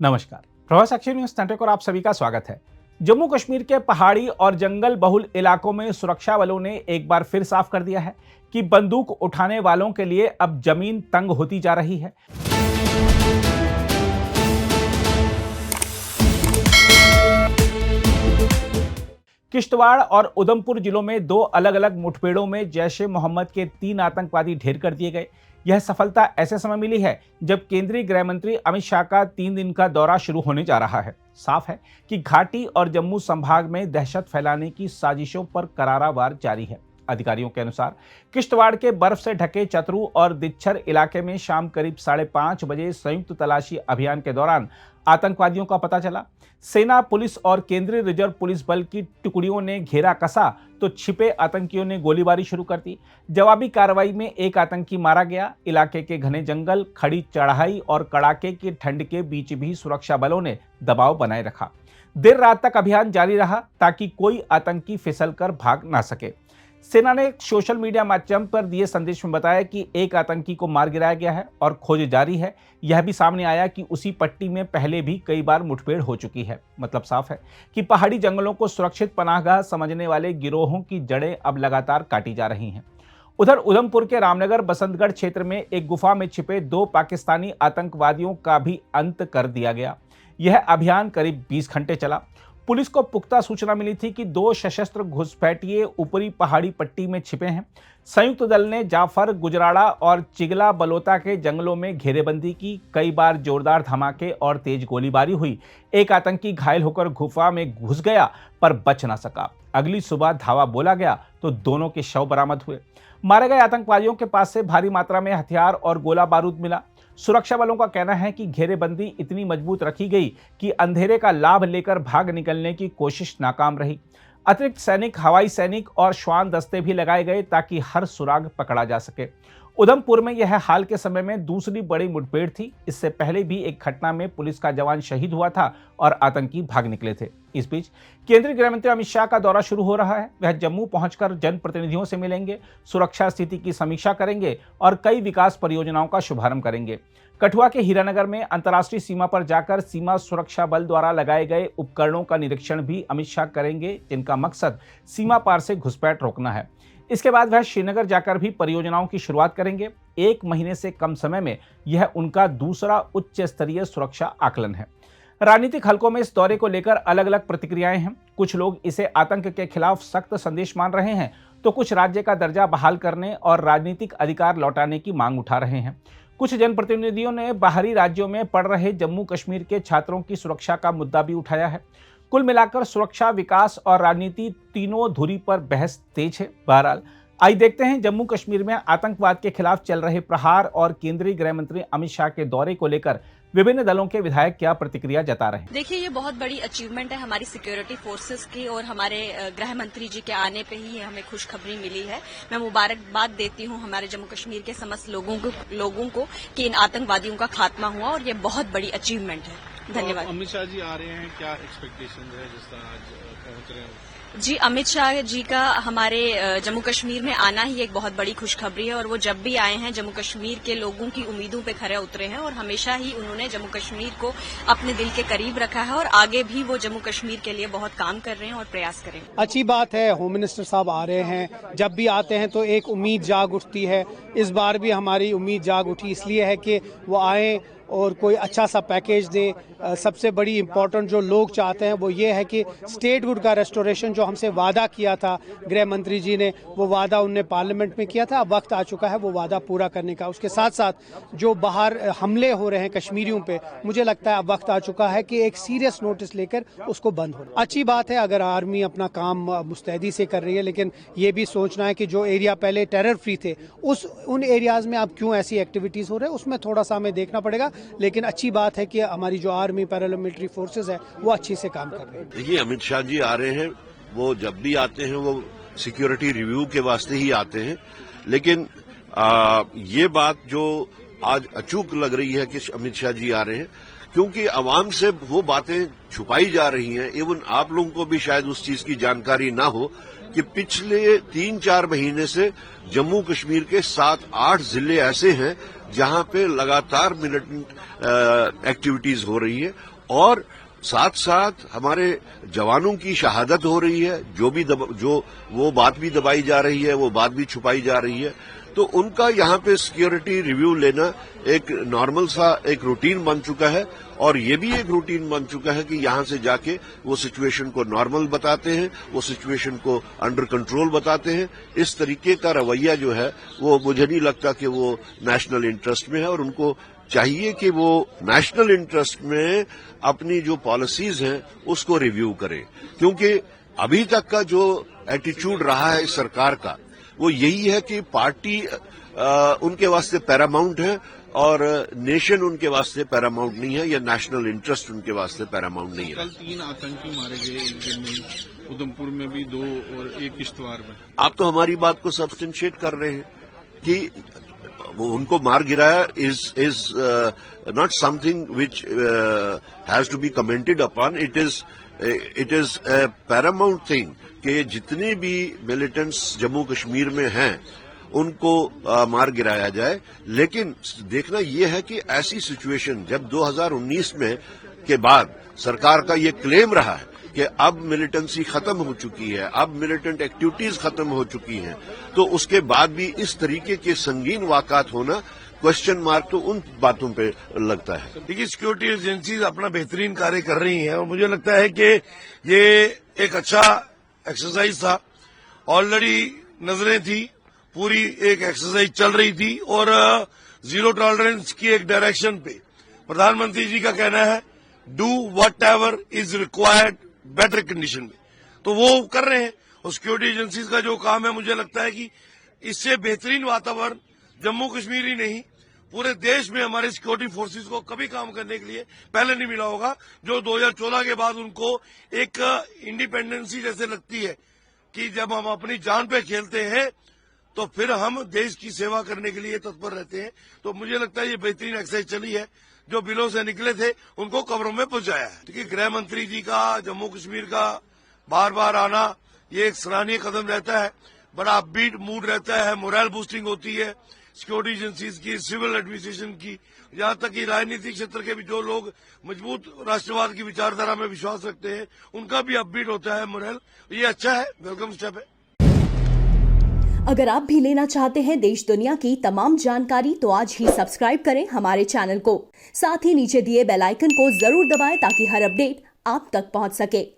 नमस्कार। Prabhas action news network और आप सभी का स्वागत है। जम्मू कश्मीर के पहाड़ी और जंगल बहुल इलाकों में सुरक्षा बलों ने एक बार फिर साफ कर दिया है कि बंदूक उठाने वालों के लिए अब जमीन तंग होती जा रही है। किश्तवाड़ और उधमपुर जिलों में दो अलग अलग मुठभेड़ों में जैश ए मोहम्मद के 3 आतंकवादी ढेर कर दिए गए। यह सफलता ऐसे समय मिली है जब केंद्रीय गृह मंत्री अमित शाह का 3 दिन का दौरा शुरू होने जा रहा है। साफ है कि घाटी और जम्मू संभाग में दहशत फैलाने की साजिशों पर करारा वार जारी है। अधिकारियों के अनुसार किश्तवाड़ के बर्फ से ढके चतरू और दिच्छर इलाके में शाम करीब 5:30 बजे संयुक्त तलाशी अभियान के दौरान आतंकवादियों का पता चला। सेना, पुलिस और केंद्रीय रिजर्व पुलिस बल की टुकड़ियों ने घेरा कसा तो छिपे आतंकियों ने गोलीबारी शुरू कर दी। जवाबी कार्रवाई में एक आतंकी मारा गया। इलाके के घने जंगल, खड़ी चढ़ाई और कड़ाके की ठंड के बीच भी सुरक्षा बलों ने दबाव बनाए रखा। देर रात तक अभियान जारी रहा ताकि कोई आतंकी फिसलकर भाग ना सके। सेना ने सोशल मीडिया माध्यम पर दिए संदेश में बताया कि एक आतंकी को मार गिराया गया है और खोज जारी है। यह भी सामने आया कि उसी पट्टी में पहले भी कई बार मुठभेड़ हो चुकी है। मतलब साफ है कि पहाड़ी जंगलों को सुरक्षित पनाहगाह समझने वाले गिरोहों की जड़ें अब लगातार काटी जा रही हैं। उधर उधमपुर के रामनगर बसंतगढ़ क्षेत्र में एक गुफा में छिपे 2 पाकिस्तानी आतंकवादियों का भी अंत कर दिया गया। यह अभियान करीब 20 घंटे चला। पुलिस को पुख्ता सूचना मिली थी कि 2 सशस्त्र घुसपैठिए ऊपरी पहाड़ी पट्टी में छिपे हैं। संयुक्त दल ने जाफर, गुजराड़ा और चिगला बलोता के जंगलों में घेरेबंदी की। कई बार जोरदार धमाके और तेज गोलीबारी हुई। एक आतंकी घायल होकर गुफा में घुस गया पर बच ना सका। अगली सुबह धावा बोला गया तो दोनों के शव बरामद हुए। मारे गए आतंकवादियों के पास से भारी मात्रा में हथियार और गोला बारूद मिला। सुरक्षा बलों का कहना है कि घेरेबंदी इतनी मजबूत रखी गई कि अंधेरे का लाभ लेकर भाग निकलने की कोशिश नाकाम रही। अतिरिक्त सैनिक, हवाई सैनिक और श्वान दस्ते भी लगाए गए ताकि हर सुराग पकड़ा जा सके। उधमपुर में यह हाल के समय में दूसरी बड़ी मुठभेड़ थी। इससे पहले भी एक घटना में पुलिस का जवान शहीद हुआ था और आतंकी भाग निकले थे। इस बीच केंद्रीय गृह मंत्री अमित शाह का दौरा शुरू हो रहा है। वह जम्मू पहुंचकर जनप्रतिनिधियों से मिलेंगे, सुरक्षा स्थिति की समीक्षा करेंगे और कई विकास परियोजनाओं का शुभारंभ करेंगे। कठुआ के हीरानगर में अंतर्राष्ट्रीय सीमा पर जाकर सीमा सुरक्षा बल द्वारा लगाए गए उपकरणों का निरीक्षण भी अमित शाह करेंगे, जिनका मकसद सीमा पार से घुसपैठ रोकना है। इसके बाद वह श्रीनगर जाकर भी परियोजनाओं की शुरुआत करेंगे। 1 महीने से कम समय में यह उनका दूसरा उच्च स्तरीय सुरक्षा आकलन है। राजनीतिक हलकों में इस दौरे को लेकर अलग अलग प्रतिक्रियाएं हैं। कुछ लोग इसे आतंक के खिलाफ सख्त संदेश मान रहे हैं तो कुछ राज्य का दर्जा बहाल करने और राजनीतिक अधिकार लौटाने की मांग उठा रहे हैं। कुछ जनप्रतिनिधियों ने बाहरी राज्यों में पढ़ रहे जम्मू कश्मीर के छात्रों की सुरक्षा का मुद्दा भी उठाया है। कुल मिलाकर सुरक्षा, विकास और राजनीति तीनों धुरी पर बहस तेज है। बहरहाल आइए देखते हैं जम्मू कश्मीर में आतंकवाद के खिलाफ चल रहे प्रहार और केंद्रीय गृह मंत्री अमित शाह के दौरे को लेकर विभिन्न दलों के विधायक क्या प्रतिक्रिया जता रहे हैं। देखिए, ये बहुत बड़ी अचीवमेंट है हमारी सिक्योरिटी फोर्सेस की और हमारे गृह मंत्री जी के आने पे ही हमें खुशखबरी मिली है। मैं मुबारकबाद देती हूँ हमारे जम्मू कश्मीर के समस्त लोगों को कि इन आतंकवादियों का खात्मा हुआ और ये बहुत बड़ी अचीवमेंट है। धन्यवाद। अमित शाह जी आ रहे हैं, क्या एक्सपेक्टेशन है जिस तरह आज पहुंच रहे हैं? जी, अमित शाह जी का हमारे जम्मू कश्मीर में आना ही एक बहुत बड़ी खुशखबरी है और वो जब भी आए हैं जम्मू कश्मीर के लोगों की उम्मीदों पे खरे उतरे हैं और हमेशा ही उन्होंने जम्मू कश्मीर को अपने दिल के करीब रखा है और आगे भी वो जम्मू कश्मीर के लिए बहुत काम कर रहे हैं और प्रयास करेंगे। अच्छी बात है, होम मिनिस्टर साहब आ रहे हैं। जब भी आते हैं तो एक उम्मीद जाग उठती है। इस बार भी हमारी उम्मीद जाग उठी इसलिए है कि वो आए और कोई अच्छा सा पैकेज दे। सबसे बड़ी इम्पोर्टेंट जो लोग चाहते हैं वो ये है कि स्टेटहुड का रेस्टोरेशन जो हमसे वादा किया था गृह मंत्री जी ने, वो वादा उनने पार्लियामेंट में किया था। अब वक्त आ चुका है वो वादा पूरा करने का। उसके साथ साथ जो बाहर हमले हो रहे हैं कश्मीरियों पे, मुझे लगता है अब वक्त आ चुका है कि एक सीरियस नोटिस लेकर उसको बंद हो। अच्छी बात है अगर आर्मी अपना काम मुस्तैदी से कर रही है, लेकिन ये भी सोचना है कि जो एरिया पहले टेरर फ्री थे उन एरियाज में अब क्यों ऐसी एक्टिविटीज हो रहे हैं, उसमें थोड़ा सा हमें देखना पड़ेगा। लेकिन अच्छी बात है कि हमारी जो आर्मी पैरामिलिट्री फोर्सेस है वो अच्छी से काम कर रहे हैं। देखिए, अमित शाह जी आ रहे हैं, वो जब भी आते हैं वो सिक्योरिटी रिव्यू के वास्ते ही आते हैं। लेकिन ये बात जो आज अचूक लग रही है कि अमित शाह जी आ रहे हैं, क्योंकि आवाम से वो बातें छुपाई जा रही हैं। इवन आप लोगों को भी शायद उस चीज की जानकारी ना हो कि पिछले 3-4 महीने से जम्मू कश्मीर के 7-8 जिले ऐसे हैं जहां पे लगातार मिलिटेंट एक्टिविटीज हो रही है और साथ साथ हमारे जवानों की शहादत हो रही है। जो वो बात भी दबाई जा रही है, वो बात भी छुपाई जा रही है। तो उनका यहाँ पे सिक्योरिटी रिव्यू लेना एक नॉर्मल सा एक रूटीन बन चुका है और ये भी एक रूटीन बन चुका है कि यहाँ से जाके वो सिचुएशन को नॉर्मल बताते हैं, वो सिचुएशन को अंडर कंट्रोल बताते हैं। इस तरीके का रवैया जो है वो मुझे नहीं लगता कि वो नेशनल इंटरेस्ट में है और उनको चाहिए कि वो नेशनल इंटरेस्ट में अपनी जो पॉलिसीज हैं उसको रिव्यू करें, क्योंकि अभी तक का जो एटीट्यूड रहा है इस सरकार का वो यही है कि पार्टी उनके वास्ते पैरामाउंट है और नेशन उनके वास्ते पैरामाउंट नहीं है या नेशनल इंटरेस्ट उनके वास्ते पैरामाउंट नहीं है। कल 3 आतंकी मारे गए एक दिन में, उधमपुर में भी 2 और 1 किश्तवाड़ में। आप तो हमारी बात को सब्सटेंशिएट कर रहे हैं कि वो उनको मार गिराया is not something which has to be commented upon. It is a paramount thing कि जितने भी मिलिटेंट्स जम्मू कश्मीर में हैं उनको मार गिराया जाए। लेकिन देखना यह है कि ऐसी सिचुएशन जब 2019 में के बाद सरकार का ये क्लेम रहा है कि अब मिलिटेंसी खत्म हो चुकी है, अब मिलिटेंट एक्टिविटीज खत्म हो चुकी हैं, तो उसके बाद भी इस तरीके के संगीन वाकयात होना क्वेश्चन मार्क तो उन बातों पे लगता है। देखिए, सिक्योरिटी एजेंसीज अपना बेहतरीन कार्य कर रही हैं और मुझे लगता है कि ये एक अच्छा एक्सरसाइज था। ऑलरेडी नजरें थी, पूरी एक एक्सरसाइज चल रही थी और जीरो टॉलरेंस की एक डायरेक्शन पे प्रधानमंत्री जी का कहना है do what ever is required better condition में, तो वो कर रहे हैं। और सिक्योरिटी एजेंसीज का जो काम है, मुझे लगता है कि इससे बेहतरीन वातावरण जम्मू कश्मीर ही नहीं पूरे देश में हमारे सिक्योरिटी फोर्सेस को कभी काम करने के लिए पहले नहीं मिला होगा। जो 2014 के बाद उनको एक इंडिपेंडेंसी जैसे लगती है कि जब हम अपनी जान पे खेलते हैं तो फिर हम देश की सेवा करने के लिए तत्पर रहते हैं। तो मुझे लगता है ये बेहतरीन एक्सरसाइज चली है। जो बिलों से निकले थे उनको कब्रों में पहुंचाया है। क्योंकि गृह मंत्री जी का जम्मू कश्मीर का बार बार आना ये एक सराहनीय कदम रहता है। बड़ा अपबीट मूड रहता है, मोरल बूस्टिंग होती है सिक्योरिटी एजेंसीज की, सिविल एडमिनिस्ट्रेशन की, यहाँ तक कि राजनीतिक क्षेत्र के भी जो लोग मजबूत राष्ट्रवाद की विचारधारा में विश्वास रखते हैं उनका भी अपबीट होता है मोरल। ये अच्छा है, वेलकम स्टेप है। अगर आप भी लेना चाहते हैं देश दुनिया की तमाम जानकारी तो आज ही सब्सक्राइब करें हमारे चैनल को। साथ ही नीचे दिए बेल आइकन को जरूर दबाएं ताकि हर अपडेट आप तक पहुंच सके।